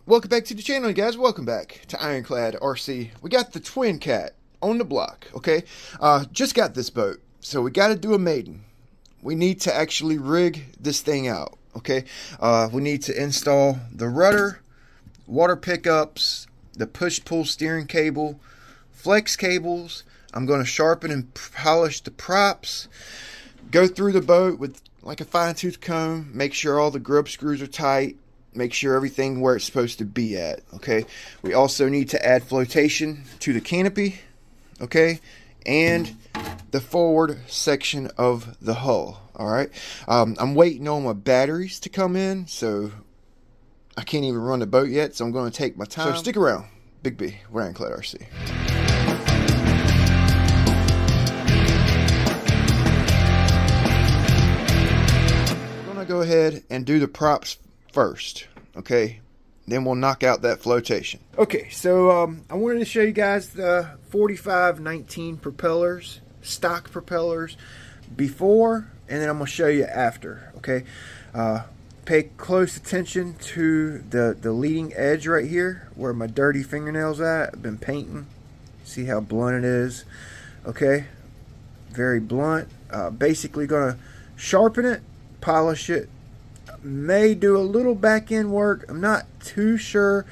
Welcome back to the channel, guys. Welcome back to Ironclad RC. We got the Twin Cat on the block, okay? Just got this boat, so we got to do a maiden. We need to actually rig this thing out, okay? We need to install the rudder, water pickups, the push-pull steering cable, flex cables. I'm going to sharpen and polish the props, go through the boat with like a fine-tooth comb, make sure all the grub screws are tight, make sure everything where it's supposed to be at, okay? We also need to add flotation to the canopy, okay? And the forward section of the hull, all right? I'm waiting on my batteries to come in, so I can't even run the boat yet, so I'm going to take my time. So stick around. Big B, we're Ironclad RC. I'm going to go ahead and do the props first, okay? Then we'll knock out that flotation. Okay, so I wanted to show you guys the 4519 propellers, stock propellers, before, and then I'm going to show you after, okay? Pay close attention to the leading edge right here, where my dirty fingernails at. I've been painting. See how blunt it is, okay? Very blunt. Basically going to sharpen it, polish it, may do a little back end work. I'm not too sure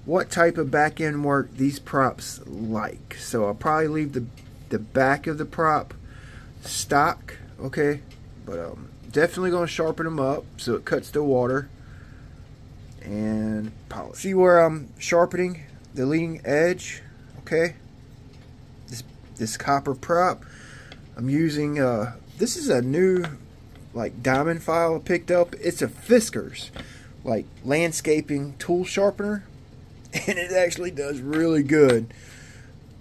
what type of back end work these props like, so I'll probably leave the back of the prop stock, okay? But definitely going to sharpen them up so it cuts the water and polish. See where I'm sharpening the leading edge, okay? This copper prop, I'm using this is a new like diamond file I picked up. It's a Fiskars like landscaping tool sharpener, and it actually does really good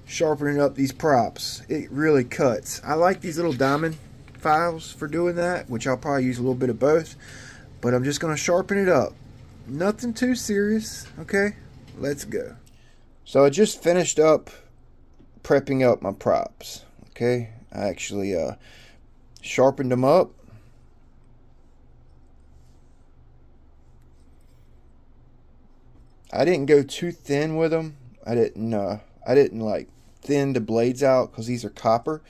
sharpening up these props. It really cuts. I like these little diamond files for doing that, which I'll probably use a little bit of both, but I'm just going to sharpen it up. Nothing too serious, okay? Let's go. So I just finished up prepping up my props, okay? I actually sharpened them up. I didn't go too thin with them. I didn't like thin the blades out because these are copper,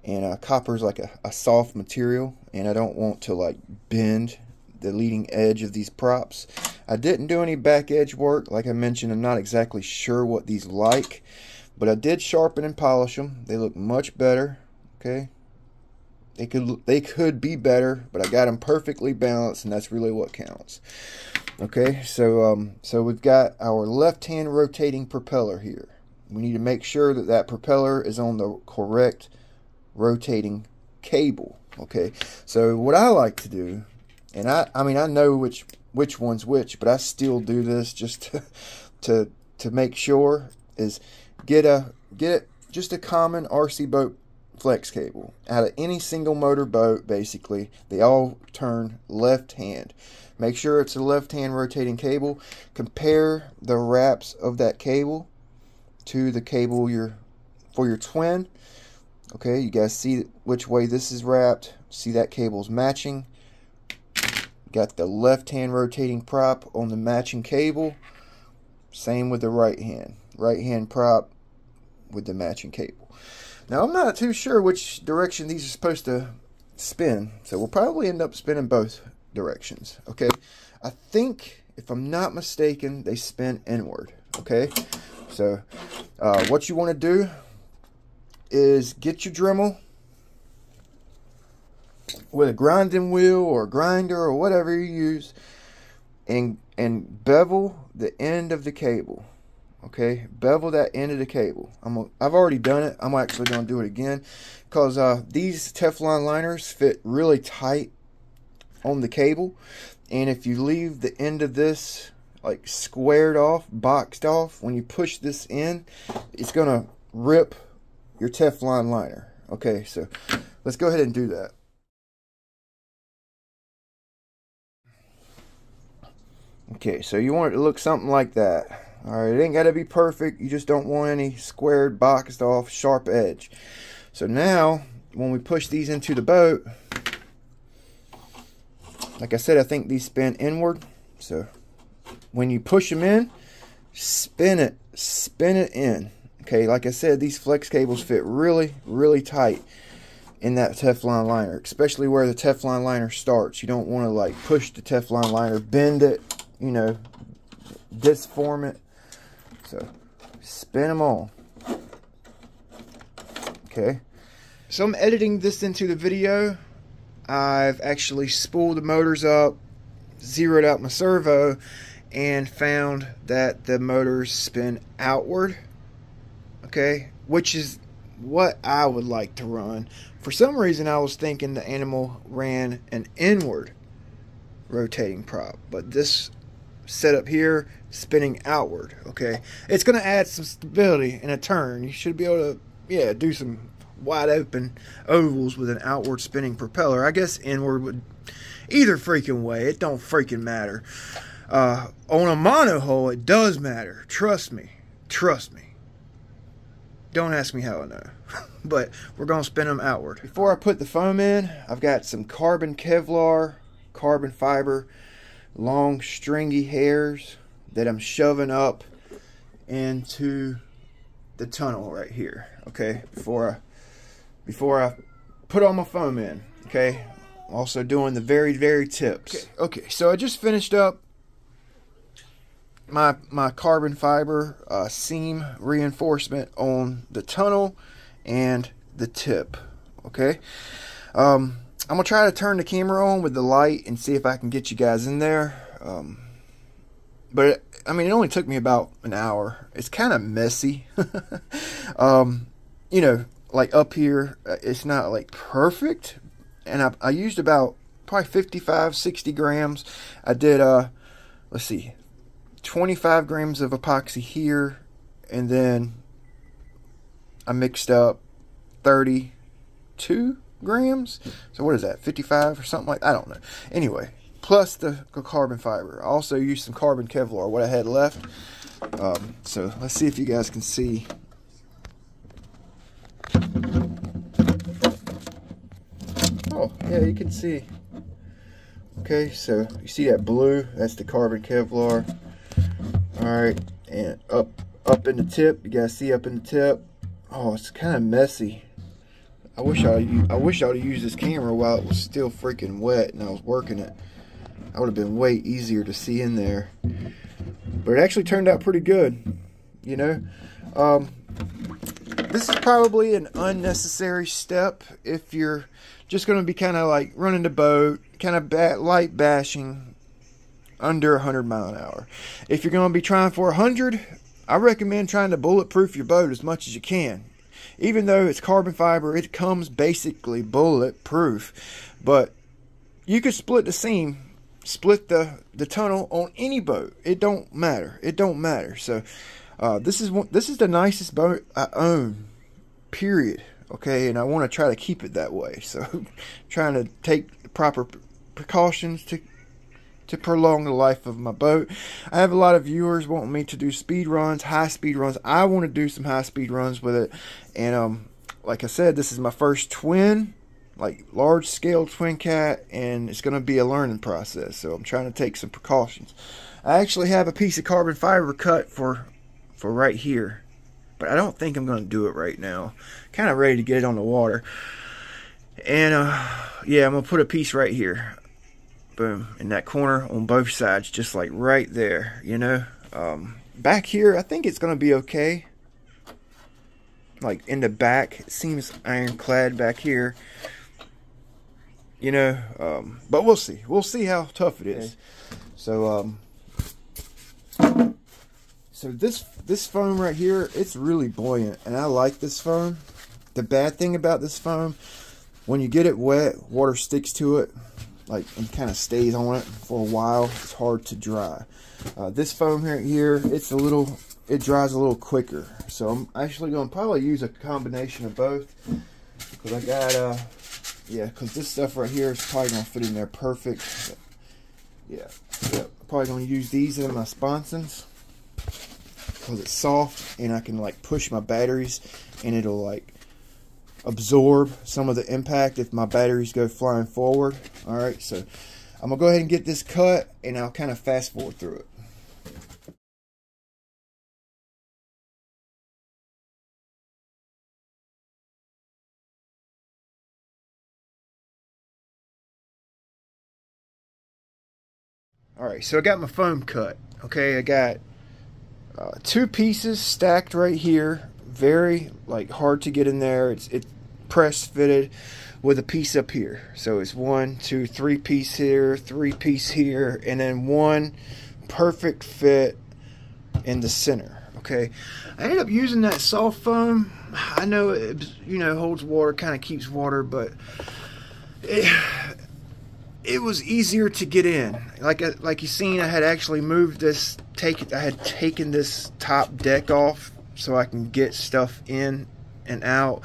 and copper is like a soft material, and I don't want to like bend the leading edge of these props. I didn't do any back edge work. Like I mentioned, I'm not exactly sure what these like, but I did sharpen and polish them. They look much better, okay? They could be better, but I got them perfectly balanced, and that's really what counts. Okay, so we've got our left-hand rotating propeller here. We need to make sure that that propeller is on the correct rotating cable. Okay, so what I like to do, and I mean I know which one's which, but I still do this just to make sure, is get just a common RC boat flex cable. Out of any single motor boat, basically, they all turn left hand. Make sure it's a left hand rotating cable. Compare the wraps of that cable to the cable for your twin. Okay, you guys see which way this is wrapped. See that cable's matching. Got the left hand rotating prop on the matching cable. Same with the right hand prop with the matching cable. Now I'm not too sure which direction these are supposed to spin, so we'll probably end up spinning both directions, okay? I think, if I'm not mistaken, they spin inward, okay? So what you want to do is get your Dremel with a grinding wheel or a grinder or whatever you use, and bevel the end of the cable. Okay, bevel that end of the cable. I've already done it. I'm actually going to do it again because these Teflon liners fit really tight on the cable, and if you leave the end of this like squared off, boxed off, when you push this in, it's going to rip your Teflon liner. Okay, so let's go ahead and do that. Okay, so you want it to look something like that. Alright, it ain't got to be perfect. You just don't want any squared, boxed off, sharp edge. So now, when we push these into the boat, like I said, I think these spin inward. So when you push them in, spin it in. Okay, like I said, these flex cables fit really, really tight in that Teflon liner, especially where the Teflon liner starts. You don't want to like push the Teflon liner, bend it, you know, disform it. So spin them all. Okay, so I'm editing this into the video. I've actually spooled the motors up, zeroed out my servo, and found that the motors spin outward. Okay, which is what I would like to run. For some reason I was thinking the animal ran an inward rotating prop, but this setup here spinning outward. Okay, it's going to add some stability in a turn. You should be able to, yeah, do some wide open ovals with an outward spinning propeller. I guess inward would, either freaking way, it don't freaking matter. On a monohull it does matter, trust me. Don't ask me how I know. But we're going to spin them outward. Before I put the foam in, I've got some carbon Kevlar, carbon fiber, long stringy hairs that I'm shoving up into the tunnel right here. Okay, before I put all my foam in. Okay, also doing the very tips. Okay, so I just finished up my carbon fiber seam reinforcement on the tunnel and the tip. Okay, I'm gonna try to turn the camera on with the light and see if I can get you guys in there. But I mean, it only took me about an hour. It's kind of messy. You know, like up here, it's not like perfect, and I used about probably 55-60 grams. I did let's see, 25 grams of epoxy here, and then I mixed up 32 grams. So what is that, 55 or something like that? I don't know. Anyway, plus the carbon fiber. I also used some carbon Kevlar, what I had left. So let's see if you guys can see. Oh yeah, you can see. Okay, so you see that blue? That's the carbon Kevlar. Alright, and up in the tip, you guys see up in the tip. Oh, it's kind of messy. I wish I would have used this camera while it was still freaking wet and I was working it. That would have been way easier to see in there. But it actually turned out pretty good, you know. This is probably an unnecessary step if you're just going to be kind of like running the boat, kind of light bashing under 100 miles an hour. If you're going to be trying for 100, I recommend trying to bulletproof your boat as much as you can. Even though it's carbon fiber, it comes basically bulletproof. But you could split the seam, split the tunnel on any boat. It don't matter. It don't matter. So this is the nicest boat I own, period. Okay, and I want to try to keep it that way. So trying to take the proper precautions to prolong the life of my boat. I have a lot of viewers wanting me to do speed runs, high speed runs. I want to do some high speed runs with it. And like I said, this is my first twin, like large scale twin cat, and it's going to be a learning process. So I'm trying to take some precautions. I actually have a piece of carbon fiber cut for right here, but I don't think I'm going to do it right now. Kind of ready to get it on the water. And yeah, I'm going to put a piece right here. Boom, in that corner on both sides, just like right there, you know. Back here, I think it's going to be okay. Like in the back, it seems ironclad back here. You know, but we'll see. We'll see how tough it is. So, so this foam right here, it's really buoyant, and I like this foam. The bad thing about this foam, when you get it wet, water sticks to it, like, and kind of stays on it for a while. It's hard to dry. This foam right here, it dries a little quicker. So I'm actually going to probably use a combination of both, because I got yeah, because this stuff right here is probably going to fit in there perfect. But yeah, I'm probably going to use these in my sponsons, because it's soft and I can like push my batteries and it'll like absorb some of the impact if my batteries go flying forward. Alright, so I'm gonna go ahead and get this cut, and I'll kind of fast forward through it. Alright, so I got my foam cut. Okay, I got 2 pieces stacked right here. Very like hard to get in there. It's press fitted with a piece up here. So it's 1, 2, 3 piece here, 3 piece here, and then 1 perfect fit in the center. Okay, I ended up using that soft foam. I know it, you know, holds water, kind of keeps water, but it was easier to get in. Like you seen, I had actually moved this. I had taken this top deck off so I can get stuff in and out.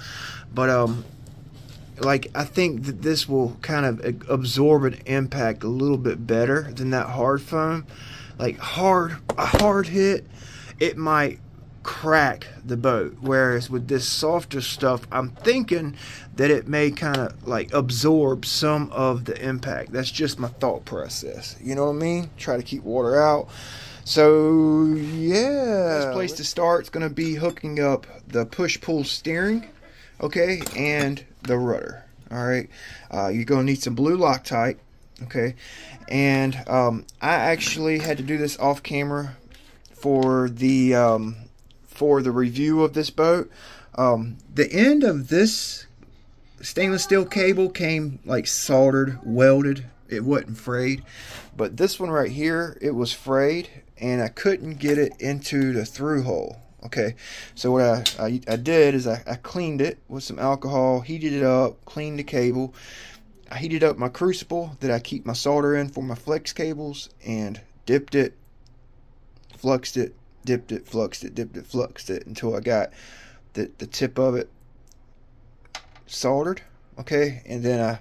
But like I think that this will kind of absorb an impact a little bit better than that hard foam. Like a hard hit, it might crack the boat, whereas with this softer stuff, I'm thinking that it may kind of like absorb some of the impact. That's just my thought process, you know what I mean? Try to keep water out. So yeah, this place to start is going to be hooking up the push-pull steering, okay, and the rudder. All right, you're going to need some blue Loctite, okay, and I actually had to do this off camera for the review of this boat. The end of this stainless steel cable came like soldered, welded. It wasn't frayed, but this one right here, it was frayed, and I couldn't get it into the through hole. Okay, so what I did is I cleaned it with some alcohol, heated it up, cleaned the cable. I heated up my crucible that I keep my solder in for my flex cables, and dipped it, fluxed it, dipped it, fluxed it, dipped it, fluxed it, until I got the tip of it soldered. Okay, and then I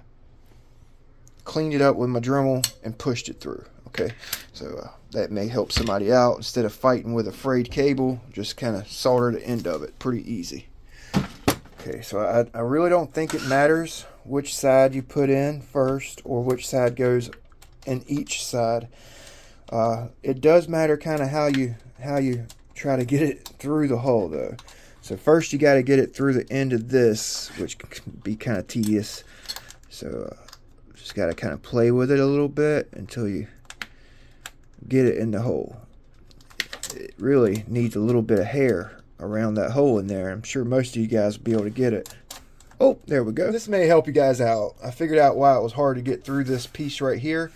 cleaned it up with my Dremel and pushed it through. Okay, so that may help somebody out. Instead of fighting with a frayed cable, just kind of solder the end of it. Pretty easy. Okay, so I really don't think it matters which side you put in first or which side goes in each side. It does matter kind of how you try to get it through the hole though. So first you got to get it through the end of this, which can be kind of tedious. So just got to kind of play with it a little bit until you get it in the hole. It really needs a little bit of hair around that hole in there. I'm sure most of you guys will be able to get it. Oh, there we go. This may help you guys out. I figured out why it was hard to get through this piece right here.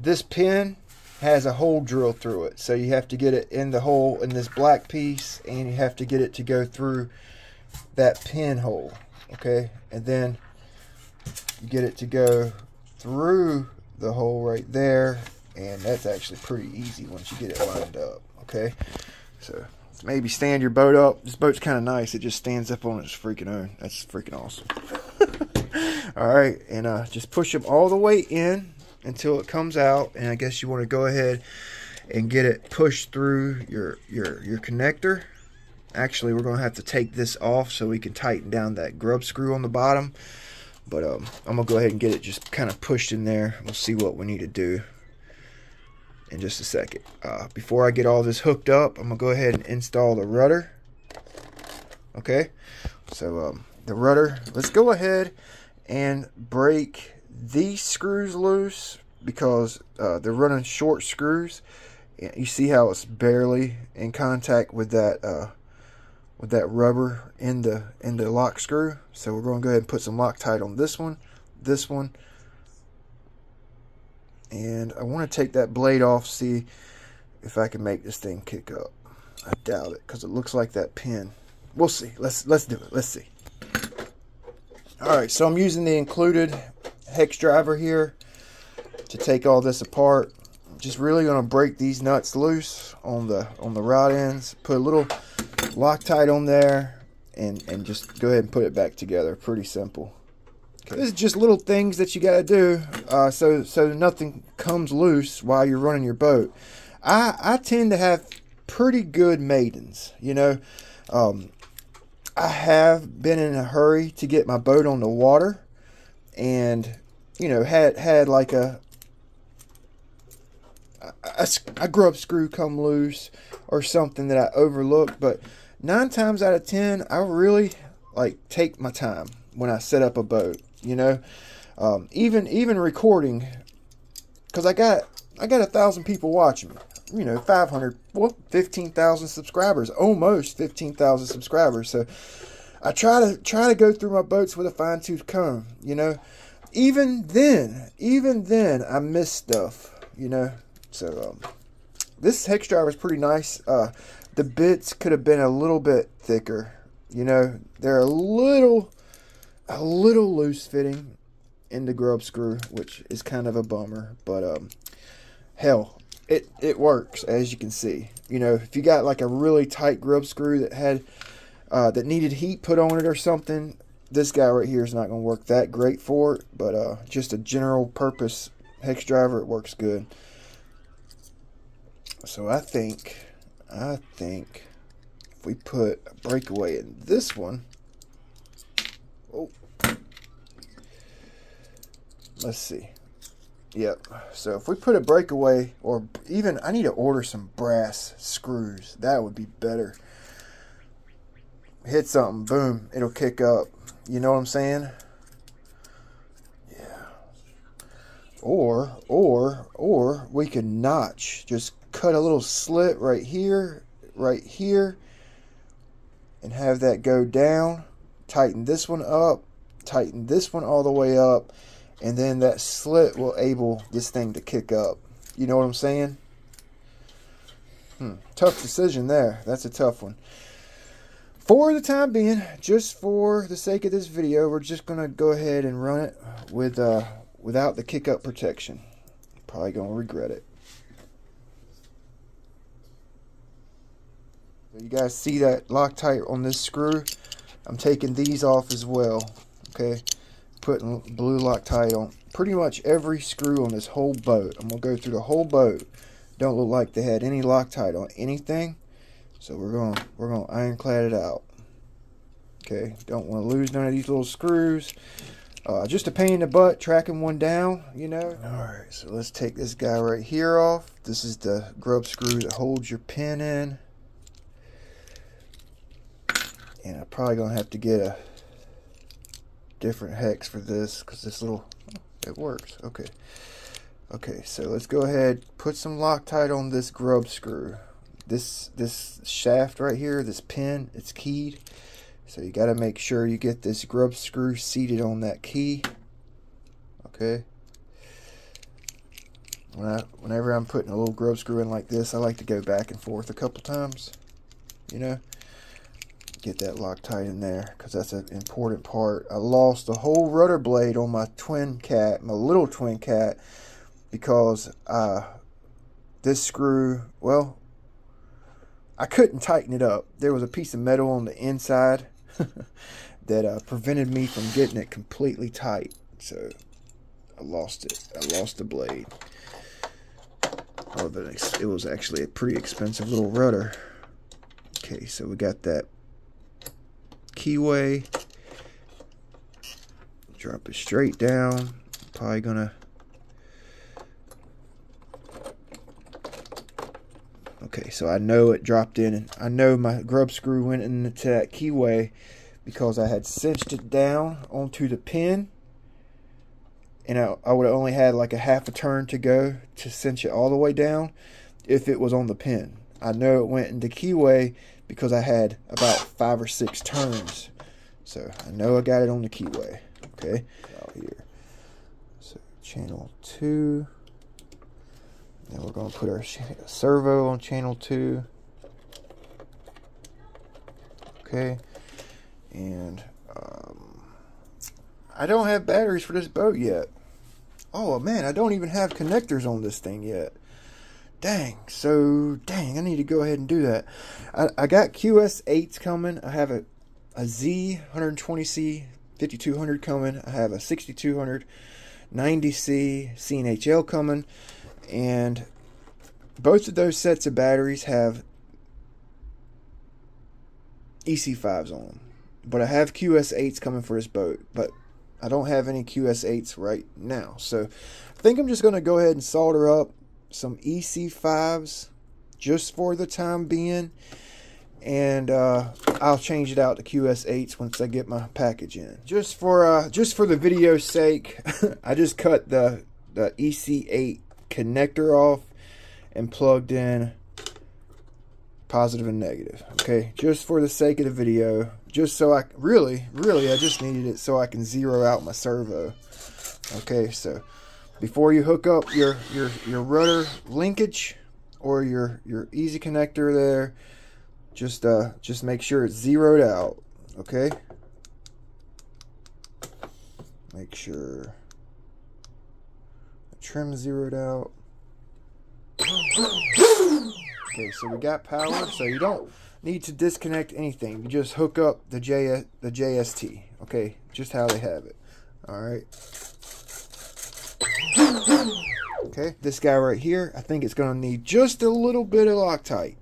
This pin has a hole drilled through it, so you have to get it in the hole in this black piece, and you have to get it to go through that pinhole. Okay, and then you get it to go through the hole right there, and that's actually pretty easy once you get it lined up. Okay, so maybe stand your boat up. This boat's kind of nice. It just stands up on its freaking own. That's freaking awesome. All right, and just push them all the way in until it comes out, and I guess you want to go ahead and get it pushed through your connector. Actually, we're going to have to take this off so we can tighten down that grub screw on the bottom. But I'm going to go ahead and get it just kind of pushed in there. We'll see what we need to do in just a second. Before I get all this hooked up, I'm going to go ahead and install the rudder. Okay, so the rudder, let's go ahead and break these screws loose because they're running short screws. You see how it's barely in contact with that rubber in the lock screw. So we're going to go ahead and put some Loctite on this one, and I want to take that blade off, see if I can make this thing kick up. I doubt it because it looks like that pin. We'll see. Let's do it. Let's see. All right, so I'm using the included hex driver here to take all this apart. Just really going to break these nuts loose on the rod ends, put a little Loctite on there, and just go ahead and put it back together. Pretty simple. Okay. This is just little things that you got to do so nothing comes loose while you're running your boat. I tend to have pretty good maidens, you know. I have been in a hurry to get my boat on the water, and you know, had like a grub screw come loose or something that I overlooked. But 9 times out of 10, I really like take my time when I set up a boat, you know. Even recording, because I got, I got 1,000 people watching me. You know, 500, well, 15,000 subscribers, almost 15,000 subscribers. So I try to go through my boats with a fine-tooth comb, you know. Even then, I miss stuff, you know. So this hex driver is pretty nice. The bits could have been a little bit thicker, you know. They're a little loose fitting in the grub screw, which is kind of a bummer, but hell, it works, as you can see. You know, if you got like a really tight grub screw that had that needed heat put on it or something, this guy right here is not going to work that great for it. But just a general purpose hex driver, it works good. So I think if we put a breakaway in this one, oh, let's see. Yep. So if we put a breakaway, or even I need to order some brass screws. That would be better. Hit something, boom, it'll kick up. You know what I'm saying? Yeah. Or we could notch. Just cut a little slit right here, and have that go down. Tighten this one up. Tighten this one all the way up. And then that slit will enable this thing to kick up. You know what I'm saying? Tough decision there. That's a tough one. For the time being, just for the sake of this video, we're just going to go ahead and run it with without the kick up protection. Probably going to regret it. So you guys see that Loctite on this screw? I'm taking these off as well. Okay. Putting blue Loctite on pretty much every screw on this whole boat. I'm gonna go through the whole boat. Don't look like they had any Loctite on anything, so we're gonna ironclad it out. Okay, don't want to lose none of these little screws. Just a pain in the butt tracking one down, you know. All right, so let's take this guy right here off. This is the grub screw that holds your pin in, and I'm probably gonna have to get a different hex for this, because this little, it works. Okay, so let's go ahead, put some Loctite on this grub screw. This shaft right here, this pin, it's keyed, so you got to make sure you get this grub screw seated on that key. Okay, whenever I'm putting a little grub screw in like this, I like to go back and forth a couple times, you know. Get that Loctite in there, because that's an important part. I lost the whole rudder blade on my twin cat, my little twin cat, because this screw, well, I couldn't tighten it up. There was a piece of metal on the inside that prevented me from getting it completely tight, so I lost it. I lost the blade. Oh, it was actually a pretty expensive little rudder. Okay, so we got that keyway, drop it straight down. Probably gonna, okay, so I know it dropped in, and I know my grub screw went into that keyway because I had cinched it down onto the pin, and I would have only had like a half a turn to go to cinch it all the way down if it was on the pin. I know it went into keyway because I had about 5 or 6 turns. So I know I got it on the keyway. Okay, out here. So channel 2. Then we're going to put our servo on channel 2. Okay, and I don't have batteries for this boat yet. Oh man, I don't even have connectors on this thing yet. Dang, I need to go ahead and do that. I got QS8s coming. I have a Z 120C 5200 coming. I have a 6200 90C CNHL coming, and both of those sets of batteries have EC5s on them. But I have QS8s coming for this boat, but I don't have any QS8s right now. So I think I'm just going to go ahead and solder up some EC5s just for the time being, and I'll change it out to QS8s once I get my package in. Just for the video's sake, I just cut the EC8 connector off and plugged in positive and negative. Okay, just for the sake of the video, just so I really I just needed it so I can zero out my servo. Okay, so before you hook up your rudder linkage or your easy connector there, just make sure it's zeroed out. Okay, make sure the trim zeroed out. Okay, so we got power, so you don't need to disconnect anything. You just hook up the JST. Okay, just how they have it. All right. Okay, this guy right here, I think it's going to need just a little bit of Loctite.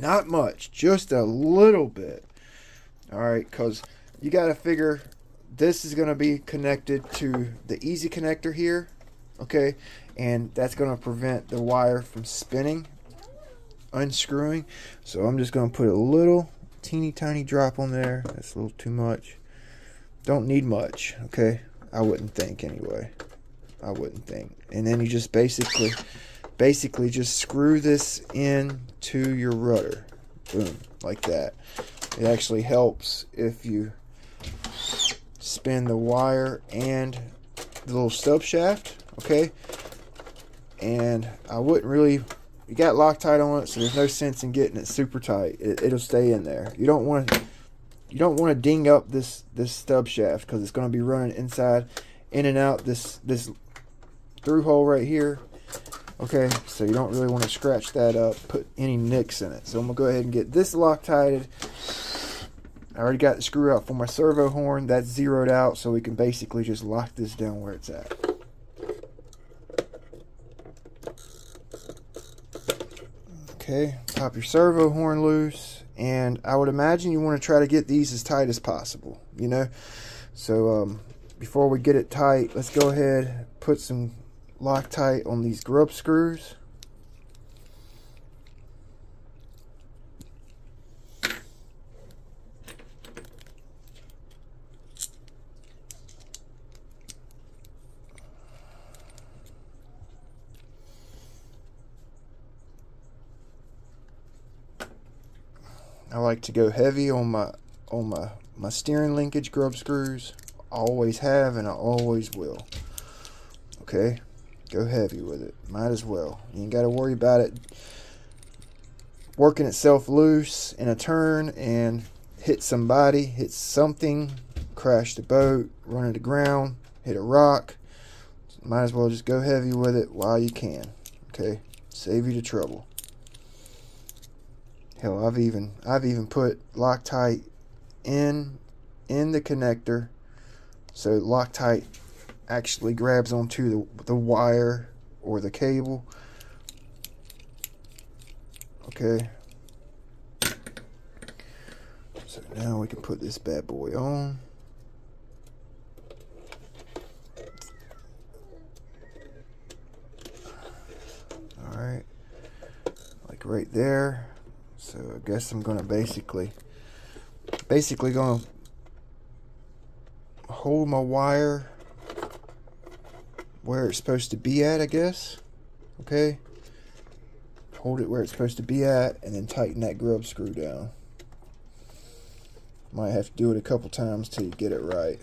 Not much, just a little bit. All right, because you got to figure this is going to be connected to the easy connector here. Okay, and that's going to prevent the wire from spinning, unscrewing. So I'm just going to put a little teeny tiny drop on there. That's a little too much. Don't need much. Okay, I wouldn't think anyway. I wouldn't think. And then you just basically just screw this in to your rudder. Boom, like that. It actually helps if you spin the wire and the little stub shaft. Okay, and I wouldn't really, you got Loctite on it, so there's no sense in getting it super tight. It'll stay in there. You don't want to ding up this stub shaft, because it's going to be running inside, in and out this through hole right here. Okay, so you don't really want to scratch that up, put any nicks in it. So I'm gonna go ahead and get this Loctited. I already got the screw out for my servo horn. That's zeroed out, so we can basically just lock this down where it's at. Okay, pop your servo horn loose, and I would imagine you want to try to get these as tight as possible, you know. So before we get it tight, let's go ahead and put some Loctite on these grub screws. I like to go heavy on my steering linkage grub screws. I always have, and I always will. Okay, go heavy with it. Might as well. You ain't got to worry about it working itself loose in a turn and hit somebody, hit something, crash the boat, run into the ground, hit a rock. Might as well just go heavy with it while you can. Okay, save you the trouble. Hell, I've even put Loctite in the connector, so Loctite actually grabs onto the wire or the cable. Okay, so now we can put this bad boy on. All right, like right there. So I guess I'm gonna basically gonna hold my wire where it's supposed to be at, I guess. Okay, hold it where it's supposed to be at, and then tighten that grub screw down. Might have to do it a couple times till you get it right.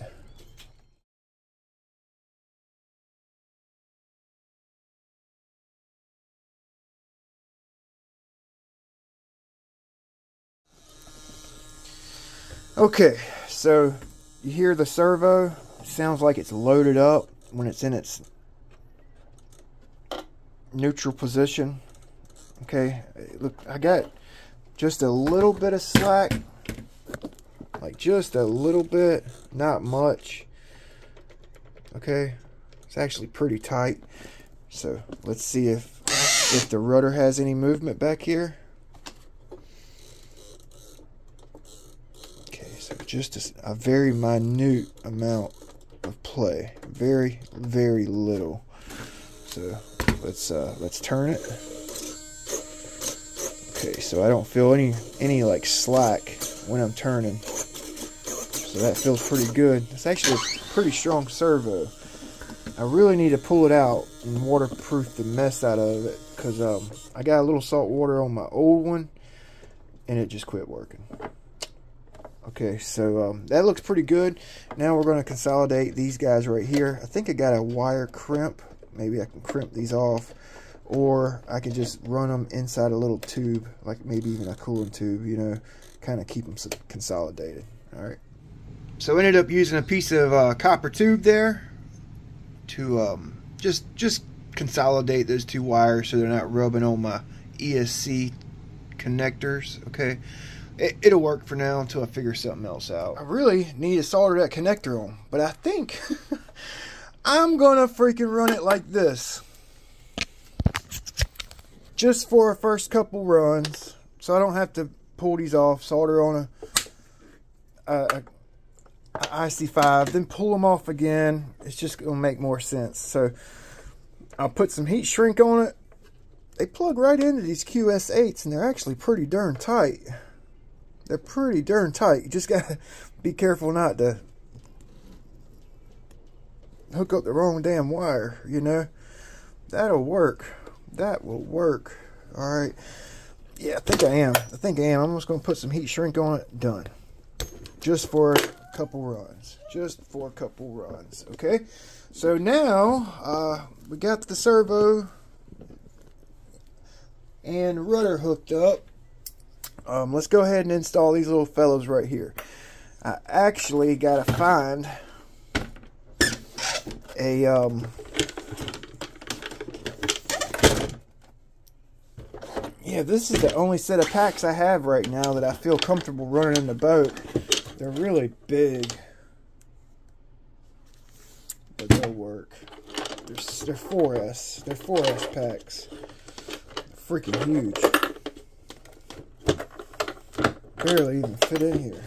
Okay, so you hear the servo. It sounds like it's loaded up when it's in its neutral position. Okay, look, I got just a little bit of slack, like just a little bit, not much. Okay, it's actually pretty tight. So let's see if the rudder has any movement back here. Just a very minute amount of play, very little. So let's turn it. Okay, so I don't feel any like slack when I'm turning, so that feels pretty good. It's actually a pretty strong servo. I really need to pull it out and waterproof the mess out of it, because I got a little salt water on my old one and it just quit working. Okay, so that looks pretty good. Now we're going to consolidate these guys right here. I think I got a wire crimp. Maybe I can crimp these off, or I can just run them inside a little tube, like maybe even a cooling tube, you know, kind of keep them consolidated. All right. So I ended up using a piece of copper tube there to just consolidate those two wires so they're not rubbing on my ESC connectors. Okay. It'll work for now until I figure something else out. I really need to solder that connector on, but I think I'm gonna freaking run it like this, just for a first couple runs, so I don't have to pull these off, solder on a IC5, then pull them off again. It's just gonna make more sense. So I'll put some heat shrink on it. They plug right into these QS8s, and they're actually pretty darn tight. They're pretty darn tight. You just gotta be careful not to hook up the wrong damn wire, you know. That'll work. That will work. Alright. Yeah, I think I am. I'm just gonna put some heat shrink on it. Done. Just for a couple runs. Just for a couple runs. Okay? So now we got the servo and rudder hooked up. Let's go ahead and install these little fellows right here. I actually gotta find a yeah, this is the only set of packs I have right now that I feel comfortable running in the boat. They're really big, but they'll work. They're 4S. They're 4S packs. They're freaking huge. Barely even fit in here.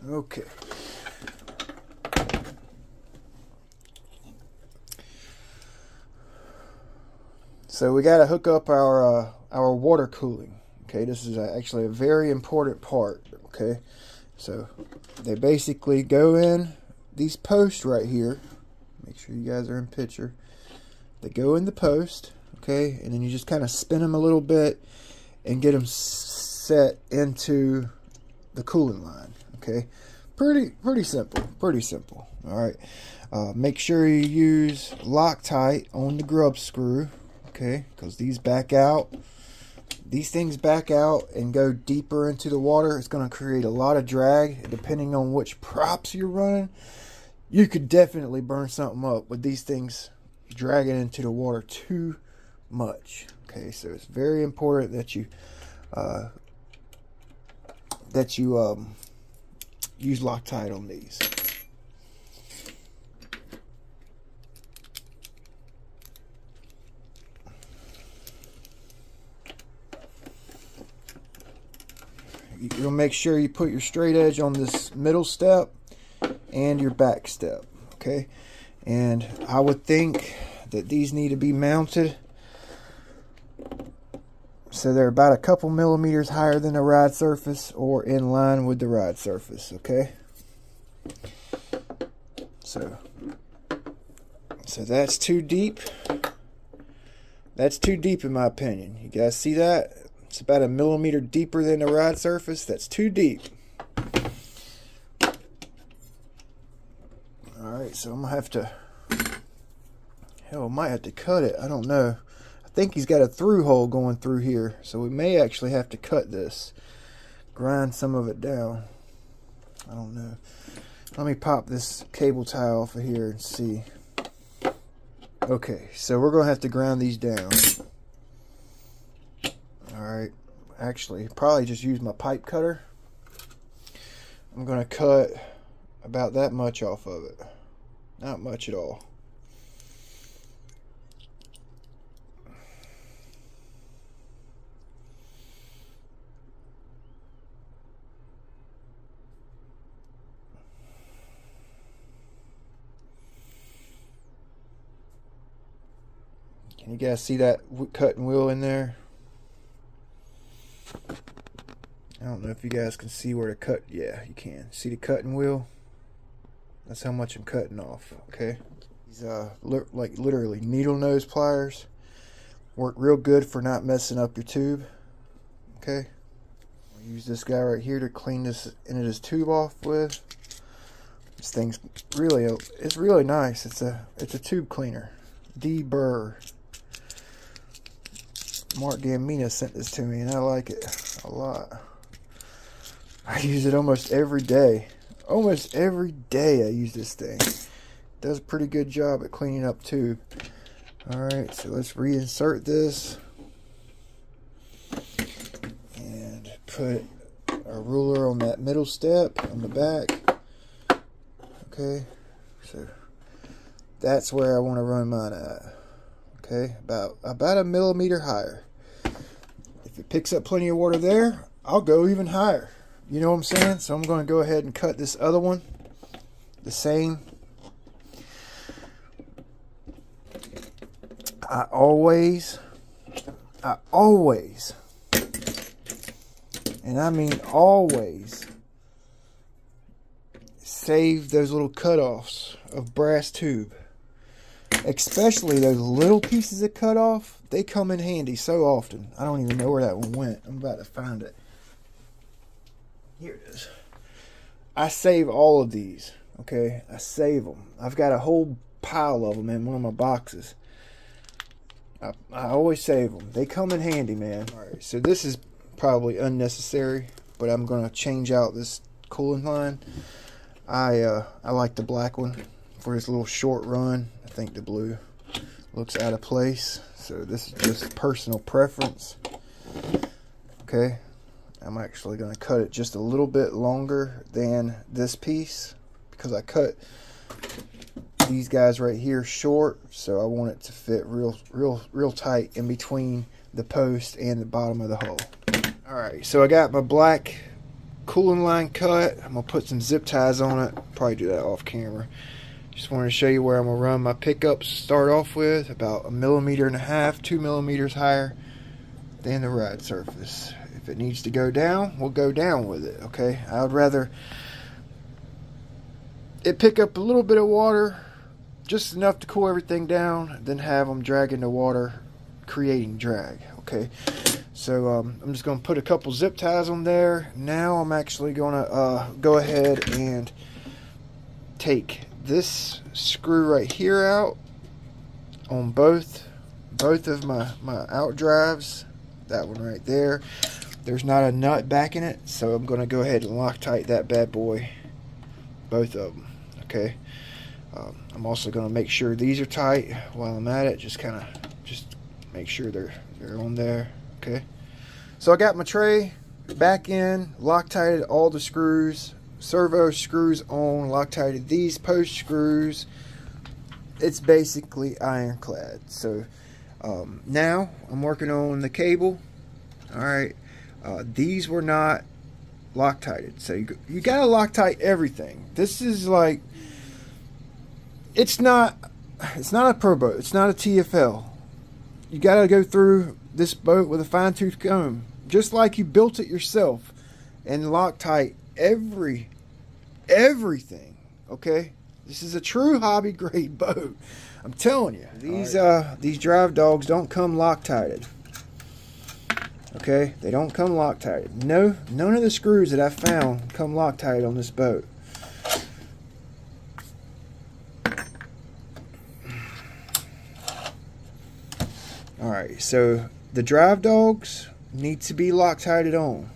Okay. So we got to hook up our water cooling. Okay, this is actually a very important part. Okay, so they basically go in these posts right here. Make sure you guys are in picture. They go in the post. Okay, and then you just kind of spin them a little bit and get them set into the cooling line. Okay, pretty simple. All right, make sure you use Loctite on the grub screw. Okay, because these back out. These things back out and go deeper into the water. It's going to create a lot of drag. Depending on which props you're running, you could definitely burn something up with these things dragging into the water too much. Okay, so it's very important that you use Loctite on these. You'll make sure you put your straight edge on this middle step and your back step. Okay, and I would think that these need to be mounted so they're about a couple millimeters higher than the ride surface or in line with the ride surface. Okay, so that's too deep. That's too deep in my opinion. You guys see that? It's about a millimeter deeper than the ride surface. That's too deep. Alright, so I'm going to have to... Hell, I might have to cut it. I don't know. I think he's got a through hole going through here. So we may actually have to cut this. Grind some of it down. I don't know. Let me pop this cable tie off of here and see. Okay, so we're going to have to grind these down. Alright, actually, probably just use my pipe cutter. I'm going to cut about that much off of it. Not much at all. Can you guys see that cutting wheel in there? I don't know if you guys can see where to cut. Yeah, you can. See the cutting wheel? That's how much I'm cutting off, okay? These like literally needle nose pliers work real good for not messing up your tube, okay? I'll use this guy right here to clean this end of this tube off with. This thing's really, it's really nice. It's a tube cleaner. D. Burr. Mark Gambino sent this to me and I like it a lot. I use it almost every day. Almost every day I use this thing. It does a pretty good job at cleaning up tube. Alright, so let's reinsert this. And put our ruler on that middle step on the back. Okay, so that's where I want to run mine at. Okay, about a millimeter higher. If it picks up plenty of water there, I'll go even higher. You know what I'm saying? So I'm going to go ahead and cut this other one the same. I always, and I mean always, save those little cutoffs of brass tube. Especially those little pieces of cut off, they come in handy so often. I don't even know where that one went. I'm about to find it. Here it is. I save all of these, okay? I save them. I've got a whole pile of them in one of my boxes. I always save them. They come in handy, man. Alright, so this is probably unnecessary, but I'm going to change out this cooling line. I like the black one for this little short run. I think the blue looks out of place. So this is just personal preference. Okay. I'm actually going to cut it just a little bit longer than this piece because I cut these guys right here short, so I want it to fit real tight in between the post and the bottom of the hull. Alright, so I got my black cooling line cut. I'm going to put some zip ties on it. Probably do that off camera. Just wanted to show you where I'm going to run my pickups. Start off with about 1.5 millimeters, 2 millimeters higher than the ride surface. If it needs to go down, we'll go down with it, okay? I would rather it pick up a little bit of water, just enough to cool everything down, than have them dragging the water, creating drag, okay? So I'm just going to put a couple zip ties on there. Now I'm actually going to go ahead and take this screw right here out on both of my out drives. That one right there. There's not a nut back in it, so I'm going to go ahead and Loctite that bad boy, both of them, okay? I'm also going to make sure these are tight while I'm at it, just make sure they're on there, okay? So I got my tray back in, Loctited all the screws, servo screws on, Loctited these post screws. It's basically ironclad. So now I'm working on the cable. Alright, these were not Loctited, so you gotta Loctite everything. This is like, it's not a pro boat, it's not a TFL. You gotta go through this boat with a fine-tooth comb, just like you built it yourself, and Loctite everything, okay? This is a true hobby grade boat. I'm telling you, these drive dogs don't come Loctited. Okay, they don't come Loctited. No, none of the screws that I found come Loctited on this boat. Alright, so the drive dogs need to be Loctited on.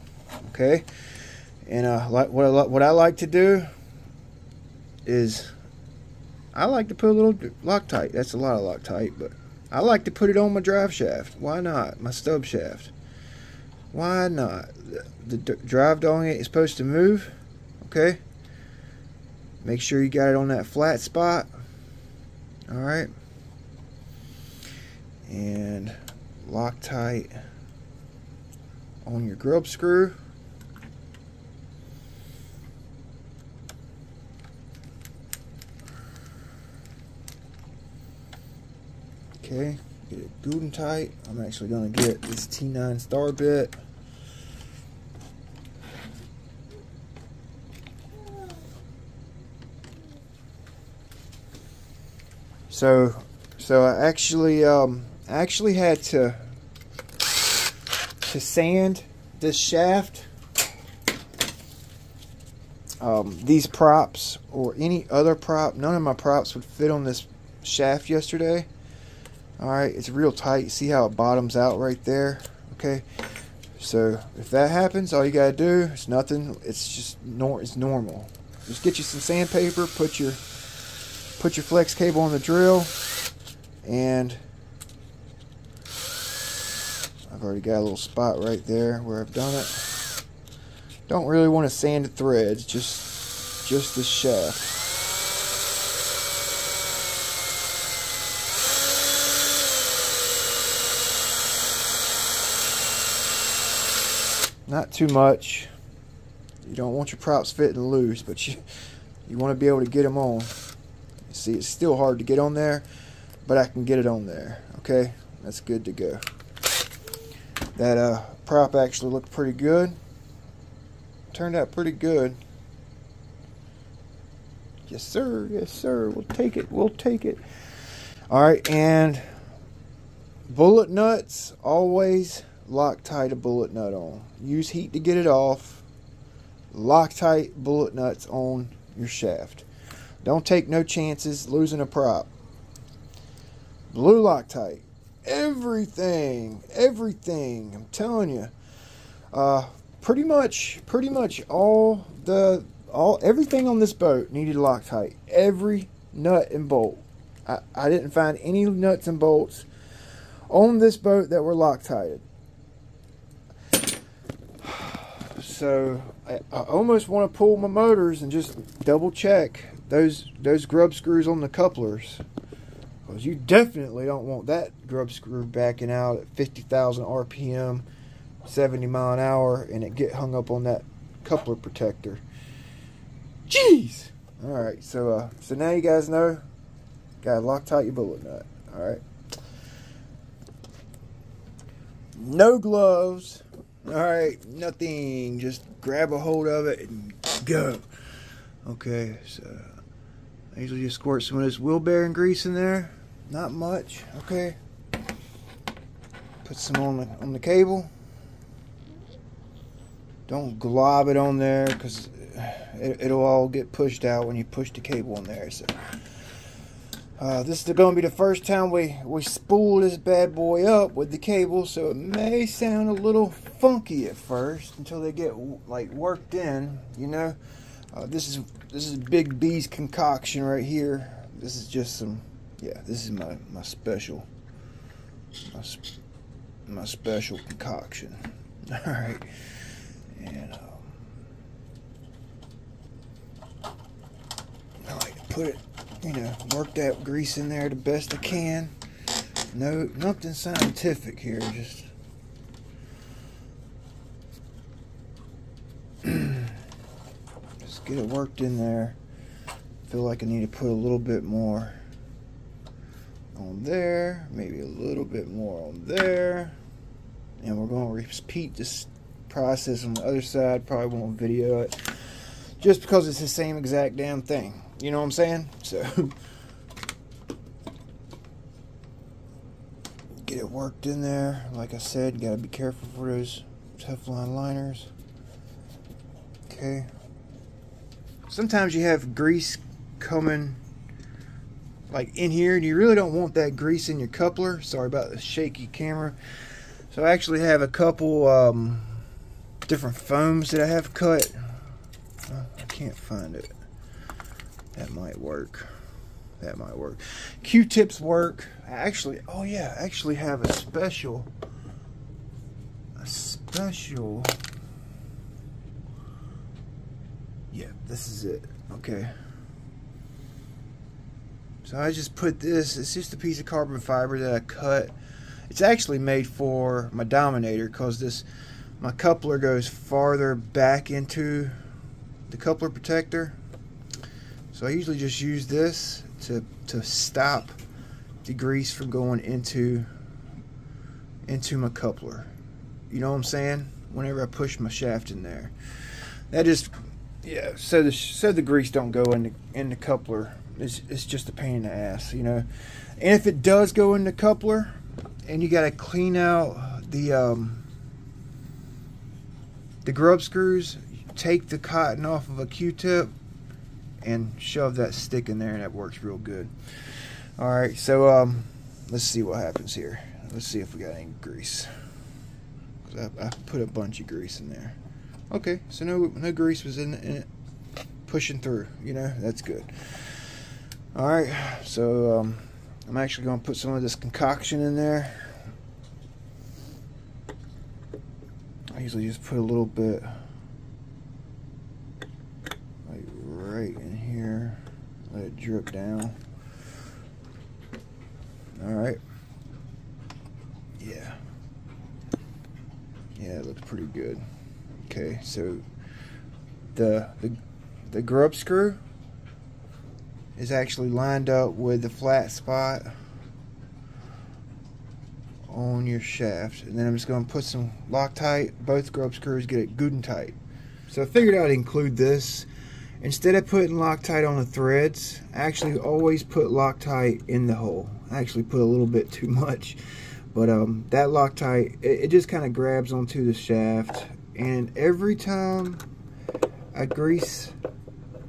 Okay, and what I like to do is I like to put a little Loctite. That's a lot of Loctite, but I like to put it on my drive shaft. Why not? My stub shaft. Why not? The drive dog ain't supposed to move. Okay. Make sure you got it on that flat spot. Alright. And Loctite on your grub screw. Okay, get it good and tight. I'm actually going to get this T9 star bit. So I actually had to sand this shaft. These props or any other prop, none of my props would fit on this shaft yesterday. Alright, it's real tight. See how it bottoms out right there? Okay, so if that happens, all you gotta do is nothing. It's just it's normal. Just get you some sandpaper, put your flex cable on the drill, and I've already got a little spot right there where I've done it. Don't really want to sand the threads, just the shaft. Not too much. You don't want your props fitting loose, but you want to be able to get them on. See, it's still hard to get on there, but I can get it on there. Okay, that's good to go. That prop actually looked pretty good. Turned out pretty good. Yes sir, yes sir. We'll take it, we'll take it. Alright, and bullet nuts, always Loctite a bullet nut on. Use heat to get it off. Loctite bullet nuts on your shaft. Don't take no chances losing a prop. Blue Loctite. Everything. I'm telling you. Pretty much everything on this boat needed Loctite. Every nut and bolt. I didn't find any nuts and bolts on this boat that were Loctited. So I almost want to pull my motors and just double check those grub screws on the couplers, because you definitely don't want that grub screw backing out at 50,000 RPM, 70 mile an hour, and it get hung up on that coupler protector. Jeez. All right, so now you guys know, gotta Loctite your bullet nut. All right. No gloves. Alright, nothing. Just grab a hold of it and go. Okay, so I usually just squirt some of this wheel bearing grease in there. Not much. Okay. Put some on the cable. Don't glob it on there, because it'll all get pushed out when you push the cable in there. So this is going to be the first time we spool this bad boy up with the cable, so it may sound a little funky at first until they get like worked in, you know. This is Big B's concoction right here. This is just some, yeah, this is my special concoction. All right, and I like to put it, you know, work that grease in there the best I can. No, nothing scientific here, just get it worked in there. Feel like I need to put a little bit more on there, maybe a little bit more on there, and we're going to repeat this process on the other side. Probably won't video it just because it's the same exact damn thing. You know what I'm saying? So get it worked in there. Like I said, you gotta be careful for those Teflon liners. Okay. Sometimes you have grease coming like in here, and you really don't want that grease in your coupler. Sorry about the shaky camera. So I actually have a couple different foams that I have cut. I can't find it. That might work. That might work. Q-tips work. Oh yeah, I actually have a special. Yeah, this is it. Okay. So I just put this. It's just a piece of carbon fiber that I cut. It's actually made for my Dominator, because my coupler goes farther back into the coupler protector. So I usually just use this to stop the grease from going into my coupler. You know what I'm saying? Whenever I push my shaft in there, that just, yeah. So the grease don't go in the coupler it's just a pain in the ass, you know. And if it does go in the coupler, and you got to clean out the grub screws, take the cotton off of a Q-tip and shove that stick in there, and that works real good. All right, so let's see what happens here. Let's see if we got any grease. I put a bunch of grease in there. Okay, so no grease was in it. Pushing through, you know, that's good. All right, so I'm actually going to put some of this concoction in there. I usually just put a little bit, like right in here. Let it drip down. All right. Yeah. Yeah, it looks pretty good. Okay, so the grub screw is actually lined up with the flat spot on your shaft, and then I'm just going to put some Loctite. Both grub screws, get it good and tight. So I figured I'd include this. Instead of putting Loctite on the threads, I actually always put Loctite in the hole. I actually put a little bit too much, but that Loctite, it just kind of grabs onto the shaft, and every time I grease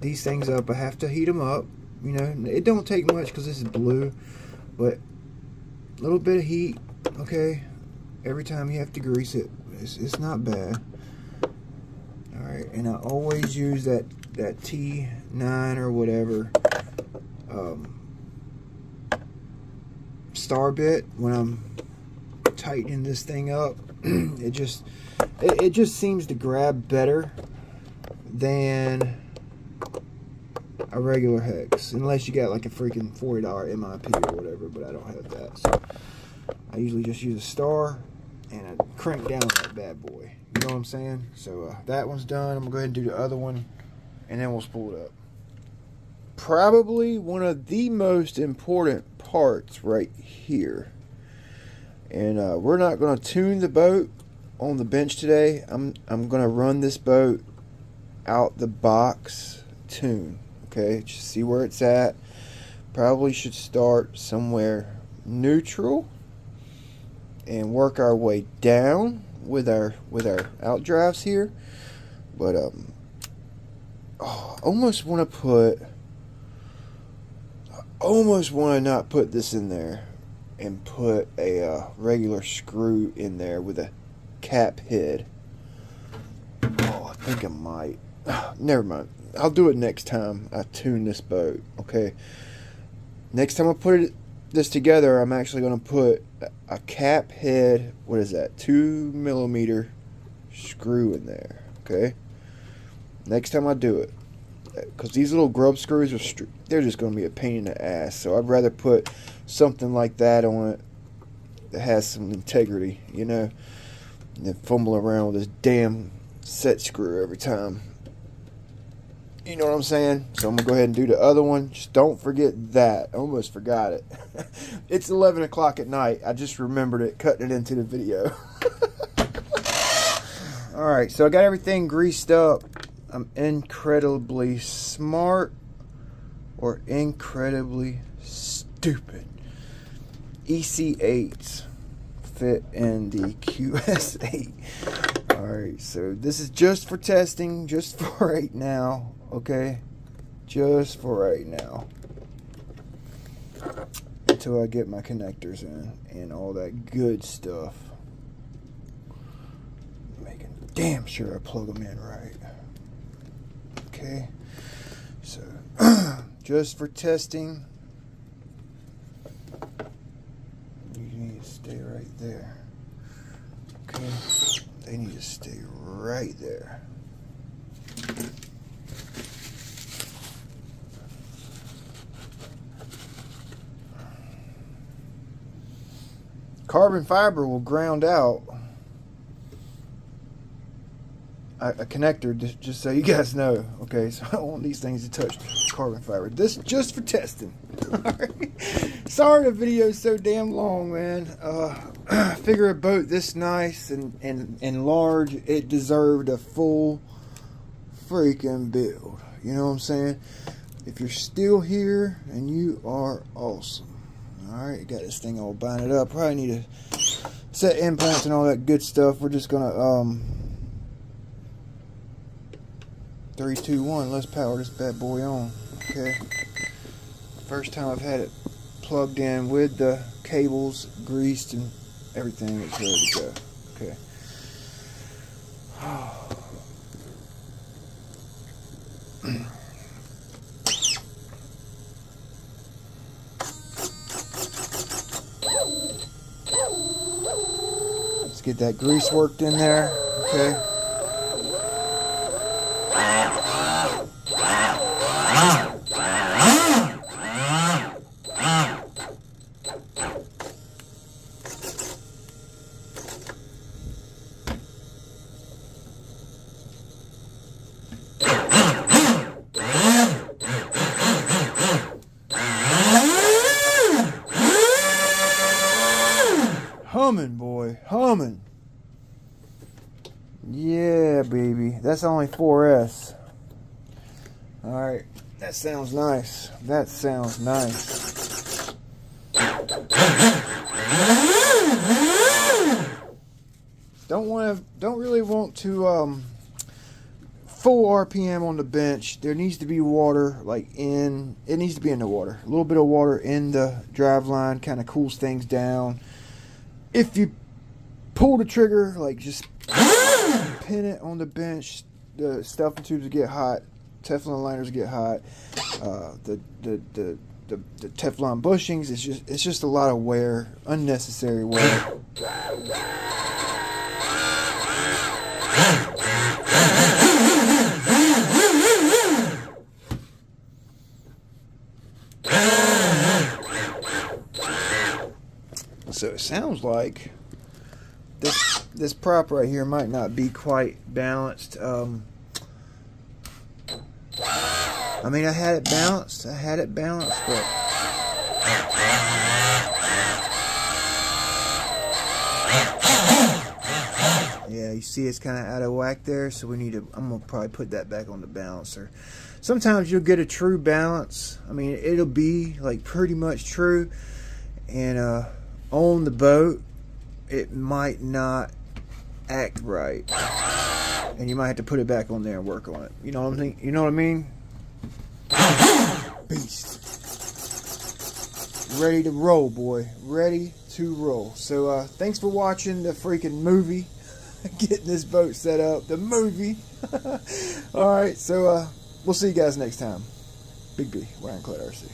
these things up, I have to heat them up. You know, it don't take much because this is blue, but a little bit of heat, okay, every time you have to grease it. It's not bad. All right, and I always use that T9 or whatever star bit when I'm tightening this thing up. it just seems to grab better than a regular hex, unless you got like a freaking $40 MIP or whatever, but I don't have that. So I usually just use a star and I crank down on that bad boy. You know what I'm saying? So that one's done. I'm gonna go ahead and do the other one, and then we'll spool it up. Probably one of the most important parts right here. And we're not gonna tune the boat on the bench today. I'm gonna run this boat out the box tune. Okay, just see where it's at. Probably should start somewhere neutral and work our way down with our outdrives here. But almost want to not put this in there and put a regular screw in there with a cap head. Oh, I think I might. Never mind. I'll do it next time I tune this boat. Okay. Next time I put this together, I'm actually going to put a cap head. What is that? 2mm screw in there. Okay. Next time I do it, because these little grub screws they're just going to be a pain in the ass. So I'd rather put something like that on it that has some integrity, you know, than fumble around with this damn set screw every time. You know what I'm saying? So I'm going to go ahead and do the other one. Just don't forget that. I almost forgot it. It's 11 o'clock at night. I just remembered it, cutting it into the video. Alright, so I got everything greased up. I'm incredibly smart or incredibly stupid. EC8s fit in the QS8. Alright, so this is just for testing, just for right now. Okay, just for right now, until I get my connectors in and all that good stuff. Making damn sure I plug them in right. Okay, so just for testing, you need to stay right there. Okay, they need to stay right there. Carbon fiber will ground out a connector, just so you guys know. Okay, so I don't want these things to touch carbon fiber. This is just for testing. Sorry the video is so damn long, man. I figure a boat this nice and large, it deserved a full freaking build. You know what I'm saying? If you're still here, and you are awesome. Alright, got this thing all binded up. Probably need to set endpoints and all that good stuff. We're just gonna 3, 2, 1, let's power this bad boy on. Okay. First time I've had it plugged in with the cables greased and everything. It's ready to go. Okay. Let's get that grease worked in there. Okay. Humming, boy, humming. Yeah, baby. That's only 4S. Alright, that sounds nice. That sounds nice. Don't really want to full RPM on the bench. There needs to be water, like it needs to be in the water. A little bit of water in the drive line kind of cools things down. If you pull the trigger, like just pin it on the bench, the stuffing tubes get hot, Teflon liners get hot, the Teflon bushings, it's just a lot of wear, unnecessary wear. So it sounds like this prop right here might not be quite balanced. I mean, I had it balanced, but yeah, you see it's kind of out of whack there, so we need to, I'm gonna probably put that back on the balancer. Sometimes you'll get a true balance. I mean, it'll be like pretty much true, and on the boat it might not act right, and you might have to put it back on there and work on it. You know what I'm saying? You know what I mean? Beast. Ready to roll, boy. Ready to roll. So thanks for watching the freaking movie. Getting this boat set up. The movie. Alright, so we'll see you guys next time. Big B, Ironclade RC.